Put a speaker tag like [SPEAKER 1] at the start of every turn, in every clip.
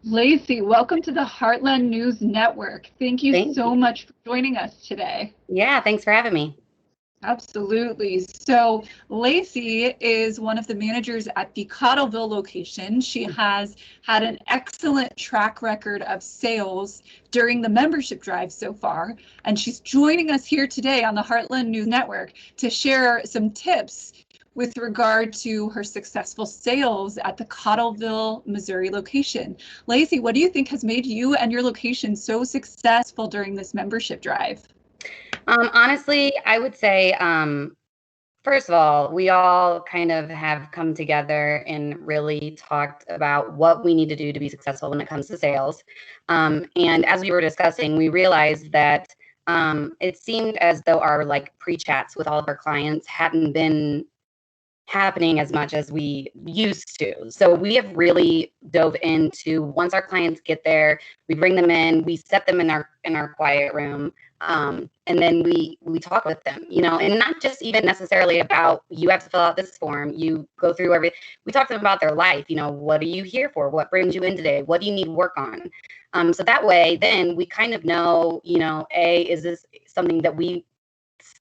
[SPEAKER 1] Lacee, welcome to the Heartland News Network. Thank you
[SPEAKER 2] Thank
[SPEAKER 1] so
[SPEAKER 2] you.
[SPEAKER 1] much for joining us today.
[SPEAKER 2] Yeah, thanks for having me.
[SPEAKER 1] Absolutely. So Lacee is one of the managers at the Cottleville location. She has had an excellent track record of sales during the membership drive so far, and she's joining us here today on the Heartland News Network to share some tips with regard to her successful sales at the Cottleville, Missouri location. Lacee, what do you think has made you and your location so successful during this membership drive?
[SPEAKER 2] Honestly, I would say, first of all, we all kind of have come together and really talked about what we need to do to be successful when it comes to sales. And as we were discussing, we realized that it seemed as though our pre-chats with all of our clients hadn't been happening as much as we used to. So we have really dove into, once our clients get there, we bring them in, we set them in our quiet room, and then we talk with them, and not just even necessarily about, you have to fill out this form, you go through everything. We talk to them about their life. What are you here for? What brings you in today? What do you need work on? So that way, then we kind of know, is this something that we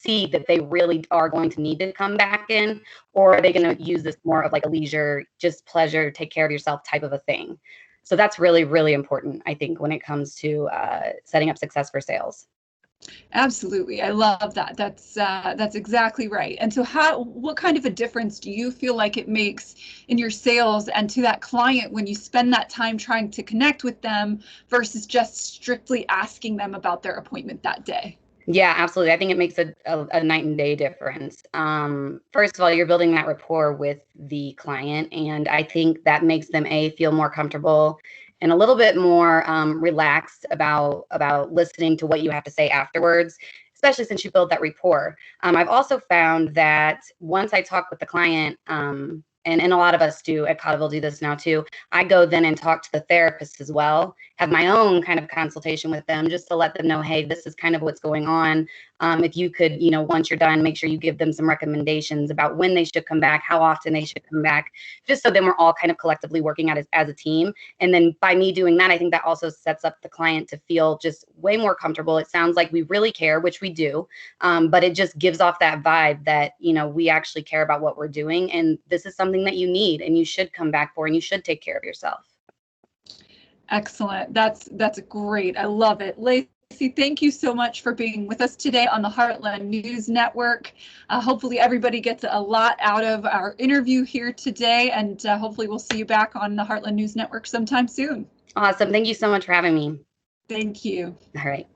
[SPEAKER 2] see that they really are going to need to come back in, or are they going to use this more of like a leisure, just pleasure, take care of yourself type of a thing? So that's really, really important, I think, when it comes to setting up success for sales.
[SPEAKER 1] Absolutely. I love that. That's exactly right. And so what kind of a difference do you feel like it makes in your sales and to that client when you spend that time trying to connect with them versus just strictly asking them about their appointment that day?
[SPEAKER 2] Yeah, absolutely. I think it makes a night and day difference. First of all, you're building that rapport with the client, and I think that makes them feel more comfortable and a little bit more relaxed about listening to what you have to say afterwards, especially since you build that rapport. I've also found that once I talk with the client, and a lot of us do at Cottleville do this now too, I go then and talk to the therapist as well, have my own kind of consultation with them just to let them know, hey, this is kind of what's going on. If you could, once you're done, make sure you give them some recommendations about when they should come back, how often they should come back, just so then we're all kind of collectively working at it as a team. And then by me doing that, I think that also sets up the client to feel just way more comfortable. It sounds like we really care, which we do, but it just gives off that vibe that, we actually care about what we're doing. And this is something that you need and you should come back for, and you should take care of yourself.
[SPEAKER 1] Excellent. That's great. I love it. Lacee, thank you so much for being with us today on the Heartland News Network. Hopefully everybody gets a lot out of our interview here today, and hopefully we'll see you back on the Heartland News Network sometime soon.
[SPEAKER 2] Awesome. Thank you so much for having me.
[SPEAKER 1] Thank you.
[SPEAKER 2] All right.